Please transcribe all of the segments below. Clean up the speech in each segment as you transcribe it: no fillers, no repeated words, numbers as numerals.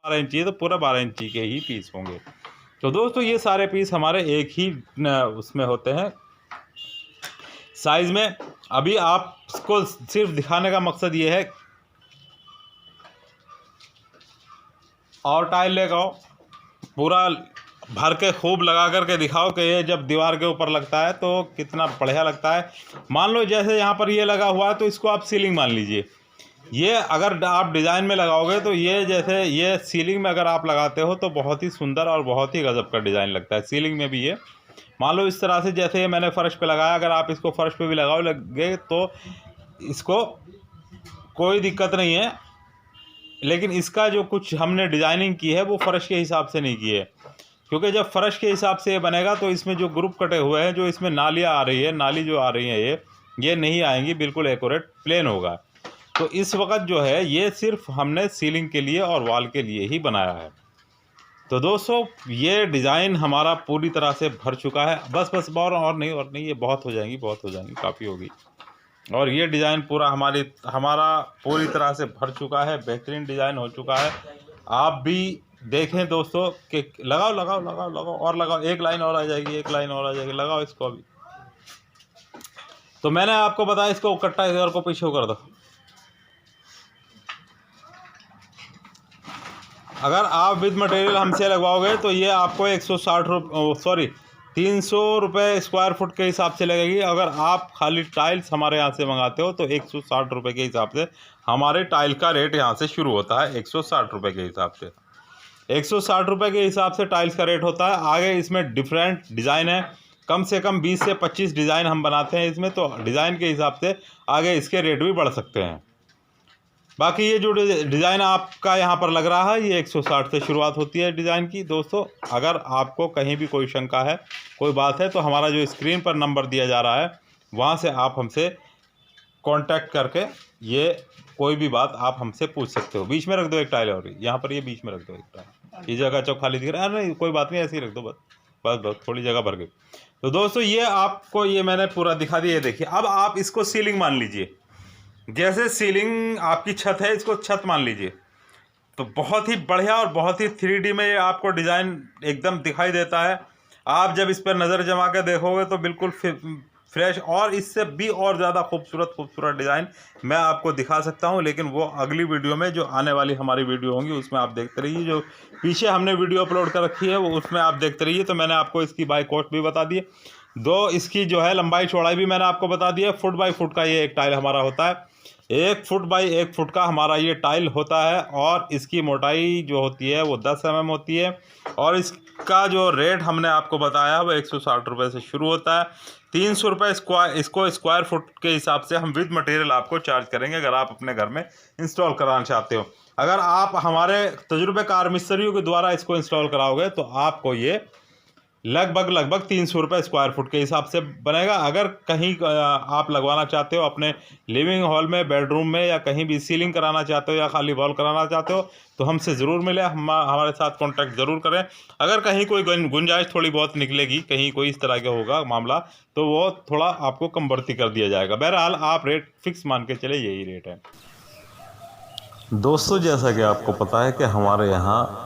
12 इंची है तो पूरा 12 इंची के ही पीस होंगे। तो दोस्तों ये सारे पीस हमारे एक ही उसमें होते हैं साइज़ में। अभी आपको सिर्फ दिखाने का मकसद ये है, और टाइल लेकर आओ पूरा भर के खूब लगा करके दिखाओ कि ये जब दीवार के ऊपर लगता है तो कितना बढ़िया लगता है। मान लो जैसे यहाँ पर ये लगा हुआ है तो इसको आप सीलिंग मान लीजिए। ये अगर आप डिज़ाइन में लगाओगे तो ये जैसे ये सीलिंग में अगर आप लगाते हो तो बहुत ही सुंदर और बहुत ही गजब का डिज़ाइन लगता है सीलिंग में भी। ये मान लो इस तरह से जैसे ये मैंने फ़र्श पे लगाया, अगर आप इसको फ़र्श पे भी लगाओ लगे तो इसको कोई दिक्कत नहीं है। लेकिन इसका जो कुछ हमने डिज़ाइनिंग की है वो फ़र्श के हिसाब से नहीं की है, क्योंकि जब फ़र्श के हिसाब से ये बनेगा तो इसमें जो ग्रुप कटे हुए हैं, जो इसमें नालियाँ आ रही है, नाली जो आ रही है ये नहीं आएंगी, बिल्कुल एक्यूरेट प्लेन होगा। तो इस वक्त जो है ये सिर्फ हमने सीलिंग के लिए और वॉल के लिए ही बनाया है। तो दोस्तों ये डिज़ाइन हमारा पूरी तरह से भर चुका है। बस और नहीं, ये बहुत हो जाएंगी, काफ़ी होगी। और ये डिज़ाइन पूरा हमारा पूरी तरह से भर चुका है, बेहतरीन डिज़ाइन हो चुका है। आप भी देखें दोस्तों कि लगाओ और लगाओ, एक लाइन और आ जाएगी, लगाओ इसको अभी। तो मैंने आपको बताया इसको कट्टा इधर को पीछे कर दो। अगर आप विद मटेरियल हमसे लगवाओगे तो ये आपको 300 रुपये स्क्वायर फुट के हिसाब से लगेगी। अगर आप खाली टाइल्स हमारे यहाँ से मंगाते हो तो 160 रुपये के हिसाब से हमारे टाइल का रेट यहाँ से शुरू होता है। 160 रुपये के हिसाब से 160 रुपये के हिसाब से टाइल्स का रेट होता है। आगे इसमें डिफरेंट डिज़ाइन है, कम से कम 20 से 25 डिज़ाइन हम बनाते हैं इसमें, तो डिज़ाइन के हिसाब से आगे इसके रेट भी बढ़ सकते हैं। बाकी ये जो डिज़ाइन आपका यहाँ पर लग रहा है ये 160 से शुरुआत होती है डिज़ाइन की। दोस्तों अगर आपको कहीं भी कोई शंका है, कोई बात है, तो हमारा जो स्क्रीन पर नंबर दिया जा रहा है वहाँ से आप हमसे कांटेक्ट करके ये कोई भी बात आप हमसे पूछ सकते हो। बीच में रख दो एक टाइल, और यहाँ पर ये बीच में रख दो एक टाइल, ये जगह जो खाली दिख रहा है, नहीं कोई बात नहीं, ऐसे ही रख दो, बस थोड़ी जगह भर गई। तो दोस्तों ये आपको ये मैंने पूरा दिखा दिया। देखिए अब आप इसको सीलिंग मान लीजिए, जैसे सीलिंग आपकी छत है, इसको छत मान लीजिए। तो बहुत ही बढ़िया और बहुत ही 3D में ये आपको डिज़ाइन एकदम दिखाई देता है। आप जब इस पर नज़र जमा के देखोगे तो बिल्कुल फ्रेश, और इससे भी और ज़्यादा खूबसूरत डिज़ाइन मैं आपको दिखा सकता हूं, लेकिन वो अगली वीडियो में, जो आने वाली हमारी वीडियो होंगी उसमें आप देखते रहिए। जो पीछे हमने वीडियो अपलोड कर रखी है वो उसमें आप देखते रहिए। तो मैंने आपको इसकी बाय कॉस्ट भी बता दी है, इसकी जो है लंबाई चौड़ाई भी मैंने आपको बता दी है। फुट बाई फुट का ये एक टाइल हमारा होता है, 1 फुट बाई 1 फुट का हमारा ये टाइल होता है। और इसकी मोटाई जो होती है वो 10 mm होती है। और इसका जो रेट हमने आपको बताया वो 160 रुपये से शुरू होता है। 300 रुपये स्क्वायर फुट के हिसाब से हम विद मटेरियल आपको चार्ज करेंगे, अगर आप अपने घर में इंस्टॉल कराना चाहते हो। अगर आप हमारे तजुर्बेकार मिस्त्रियों के द्वारा इसको इंस्टॉल कराओगे तो आपको ये लगभग 300 रुपये स्क्वायर फुट के हिसाब से बनेगा। अगर कहीं आप लगवाना चाहते हो अपने लिविंग हॉल में, बेडरूम में, या कहीं भी सीलिंग कराना चाहते हो या खाली वॉल कराना चाहते हो तो हमसे ज़रूर मिले, हमारे साथ कांटेक्ट ज़रूर करें। अगर कहीं कोई गुंजाइश थोड़ी बहुत निकलेगी, कहीं कोई इस तरह का होगा मामला, तो वो थोड़ा आपको कम बढ़ती कर दिया जाएगा। बहरहाल आप रेट फिक्स मान के चले, यही रेट है। दोस्तों जैसा कि आपको पता है कि हमारे यहाँ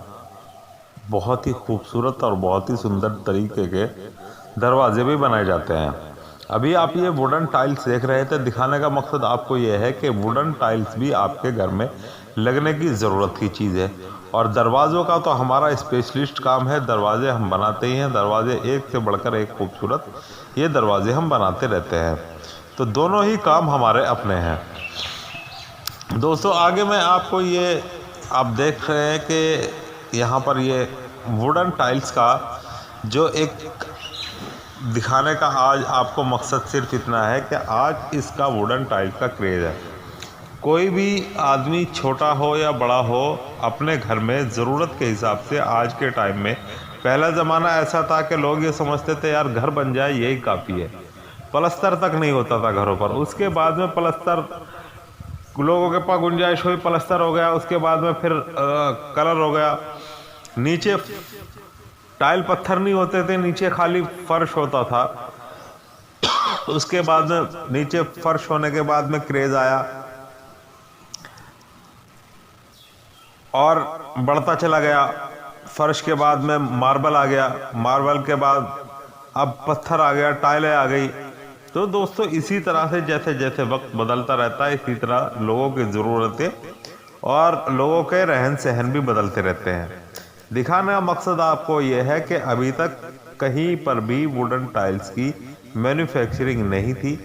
बहुत ही खूबसूरत और बहुत ही सुंदर तरीके के दरवाजे भी बनाए जाते हैं। अभी आप ये वुडन टाइल्स देख रहे थे, दिखाने का मकसद आपको ये है कि वुडन टाइल्स भी आपके घर में लगने की ज़रूरत की चीज़ है। और दरवाज़ों का तो हमारा स्पेशलिस्ट काम है, दरवाजे हम बनाते ही हैं। दरवाजे एक से बढ़कर एक खूबसूरत ये दरवाजे हम बनाते रहते हैं, तो दोनों ही काम हमारे अपने हैं। दोस्तों आगे मैं आपको ये आप देख रहे हैं कि यहाँ पर ये वुडन टाइल्स का जो एक दिखाने का आज आपको मकसद सिर्फ इतना है कि आज इसका वुडन टाइल्स का क्रेज़ है। कोई भी आदमी छोटा हो या बड़ा हो, अपने घर में ज़रूरत के हिसाब से आज के टाइम में, पहला ज़माना ऐसा था कि लोग ये समझते थे यार घर बन जाए यही काफ़ी है, पलस्तर तक नहीं होता था घरों पर। उसके बाद में पलस्तर, लोगों के पास गुंजाइश हुई, पलस्तर हो गया, उसके बाद में फिर कलर हो गया। नीचे टाइल पत्थर नहीं होते थे, नीचे खाली फर्श होता था। उसके बाद में नीचे फर्श होने के बाद में क्रेज आया और बढ़ता चला गया। फर्श के बाद में मार्बल आ गया, मार्बल के बाद अब पत्थर आ गया, टाइलें आ गई। तो दोस्तों इसी तरह से जैसे जैसे वक्त बदलता रहता है, इसी तरह लोगों की ज़रूरतें और लोगों के रहन सहन भी बदलते रहते हैं। दिखाने का मकसद आपको यह है कि अभी तक कहीं पर भी वुडन टाइल्स की मैन्युफैक्चरिंग नहीं थी,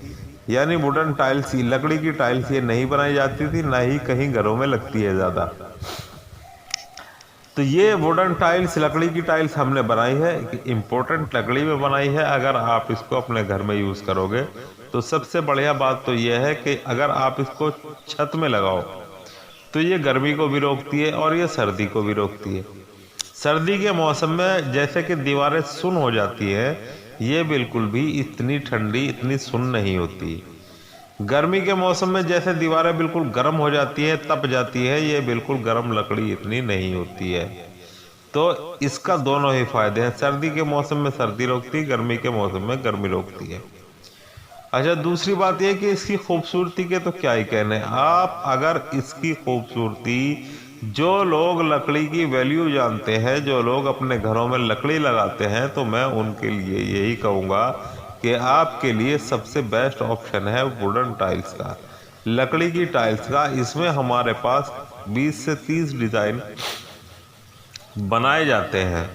यानी वुडन टाइल्स, लकड़ी की टाइल्स ये नहीं बनाई जाती थी, ना ही कहीं घरों में लगती है ज़्यादा। तो ये वुडन टाइल्स, लकड़ी की टाइल्स हमने बनाई है, इम्पोर्टेंट लकड़ी में बनाई है। अगर आप इसको अपने घर में यूज़ करोगे तो सबसे बढ़िया बात तो यह है कि अगर आप इसको छत में लगाओ तो ये गर्मी को भी रोकती है और ये सर्दी को भी रोकती है। सर्दी के मौसम में जैसे कि दीवारें सुन्न हो जाती हैं, ये बिल्कुल भी इतनी ठंडी, इतनी सुन्न नहीं होती। गर्मी के मौसम में जैसे दीवारें बिल्कुल गर्म हो जाती है, तप जाती है, ये बिल्कुल गर्म लकड़ी इतनी नहीं होती है। तो इसका दोनों ही फायदे हैं, सर्दी के मौसम में सर्दी रोकती है, गर्मी के मौसम में गर्मी रोकती है। अच्छा, दूसरी बात यह कि इसकी खूबसूरती के तो क्या ही कहने। आप अगर इसकी खूबसूरती, जो लोग लकड़ी की वैल्यू जानते हैं, जो लोग अपने घरों में लकड़ी लगाते हैं, तो मैं उनके लिए यही कहूँगा कि आपके लिए सबसे बेस्ट ऑप्शन है वुडन टाइल्स का, लकड़ी की टाइल्स का। इसमें हमारे पास 20 से 30 डिज़ाइन बनाए जाते हैं।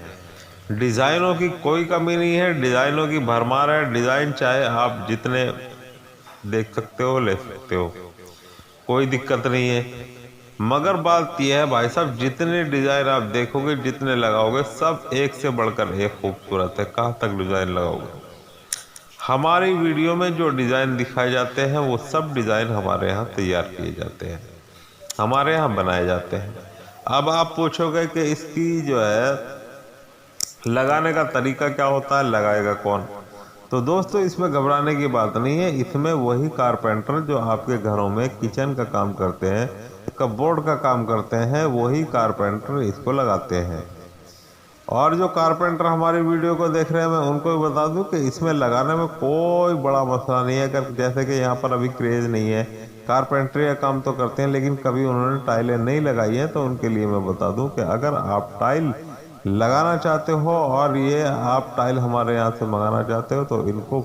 डिज़ाइनों की कोई कमी नहीं है, डिज़ाइनों की भरमार है। डिज़ाइन चाहे आप जितने देख सकते हो, ले सकते हो, कोई दिक्कत नहीं है। मगर बात यह है भाई साहब, जितने डिज़ाइन आप देखोगे, जितने लगाओगे, सब एक से बढ़कर एक खूबसूरत है। कहाँ तक डिज़ाइन लगाओगे। हमारी वीडियो में जो डिज़ाइन दिखाए जाते हैं वो सब डिज़ाइन हमारे यहाँ तैयार किए जाते हैं, हमारे यहाँ बनाए जाते हैं। अब आप पूछोगे कि इसकी जो है लगाने का तरीका क्या होता है, लगाएगा कौन। तो दोस्तों इसमें घबराने की बात नहीं है। इसमें वही कारपेंटर जो आपके घरों में किचन का काम करते हैं, कपबोर्ड का काम करते हैं, वही कारपेंटर इसको लगाते हैं। और जो कारपेंटर हमारी वीडियो को देख रहे हैं, मैं उनको भी बता दूं कि इसमें लगाने में कोई बड़ा मसला नहीं है। अगर जैसे कि यहाँ पर अभी क्रेज़ नहीं है, कारपेंटरी का काम तो करते हैं लेकिन कभी उन्होंने टाइलें नहीं लगाई हैं, तो उनके लिए मैं बता दूं कि अगर आप टाइल लगाना चाहते हो और ये आप टाइल हमारे यहाँ से मंगाना चाहते हो, तो इनको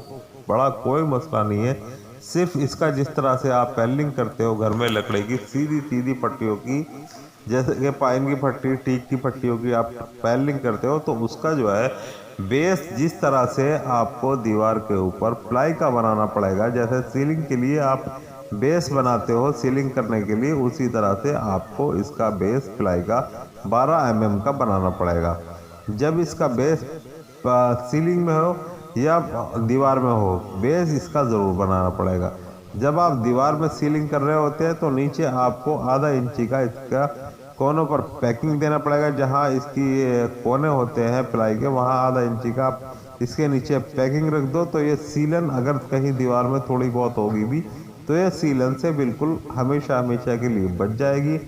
बड़ा कोई मसला नहीं है। सिर्फ इसका जिस तरह से आप पैनलिंग करते हो घर में लकड़ी की सीधी सीधी पट्टियों की, जैसे कि पाइन की पट्टी, टीक की पट्टियों की आप पैनलिंग करते हो, तो उसका जो है बेस जिस तरह से आपको दीवार के ऊपर प्लाई का बनाना पड़ेगा, जैसे सीलिंग के लिए आप बेस बनाते हो सीलिंग करने के लिए, उसी तरह से आपको इसका बेस प्लाई का 12 mm का बनाना पड़ेगा। जब इसका बेस सीलिंग में हो या दीवार में हो, बेस इसका ज़रूर बनाना पड़ेगा। जब आप दीवार में सीलिंग कर रहे होते हैं तो नीचे आपको आधा इंची का इसका कोनों पर पैकिंग देना पड़ेगा। जहां इसकी कोने होते हैं प्लाई के, वहां आधा इंची का आप इसके नीचे पैकिंग रख दो, तो ये सीलन अगर कहीं दीवार में थोड़ी बहुत होगी भी, तो ये सीलन से बिल्कुल हमेशा हमेशा के लिए बच जाएगी।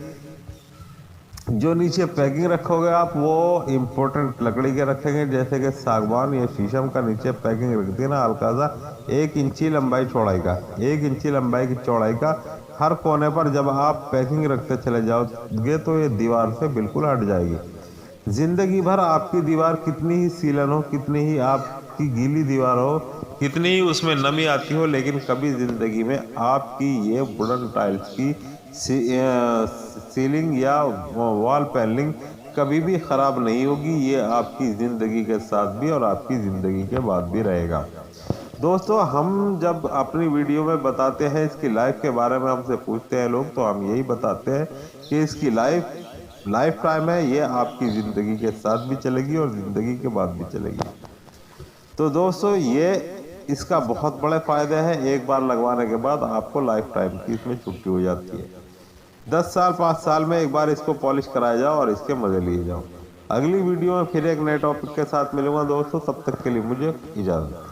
जो नीचे पैकिंग रखोगे आप, वो इम्पोर्टेंट लकड़ी के रखेंगे, जैसे कि सागवान या शीशम का नीचे पैकिंग रख देना हल्का सा 1 इंची लंबाई चौड़ाई का, 1 इंची लंबाई की चौड़ाई का हर कोने पर जब आप पैकिंग रखते चले जाओगे तो ये दीवार से बिल्कुल हट जाएगी। जिंदगी भर आपकी दीवार कितनी ही सीलन हो, कितनी ही आपकी गीली दीवार हो, कितनी ही उसमें नमी आती हो, लेकिन कभी ज़िंदगी में आपकी ये वुडन टाइल्स की सीलिंग या वॉल पैनलिंग कभी भी ख़राब नहीं होगी। ये आपकी ज़िंदगी के साथ भी और आपकी ज़िंदगी के बाद भी रहेगा। दोस्तों हम जब अपनी वीडियो में बताते हैं इसकी लाइफ के बारे में, हमसे पूछते हैं लोग, तो हम यही बताते हैं कि इसकी लाइफ टाइम है, ये आपकी ज़िंदगी के साथ भी चलेगी और ज़िंदगी के बाद भी चलेगी। तो दोस्तों ये इसका बहुत बड़े फ़ायदे हैं। एक बार लगवाने के बाद आपको लाइफ टाइम की इसमें छुट्टी हो जाती है। 10 साल 5 साल में एक बार इसको पॉलिश कराया जाओ और इसके मज़े लिए जाओ। अगली वीडियो में फिर एक नए टॉपिक के साथ मिलूंगा दोस्तों, तब तक के लिए मुझे इजाज़त।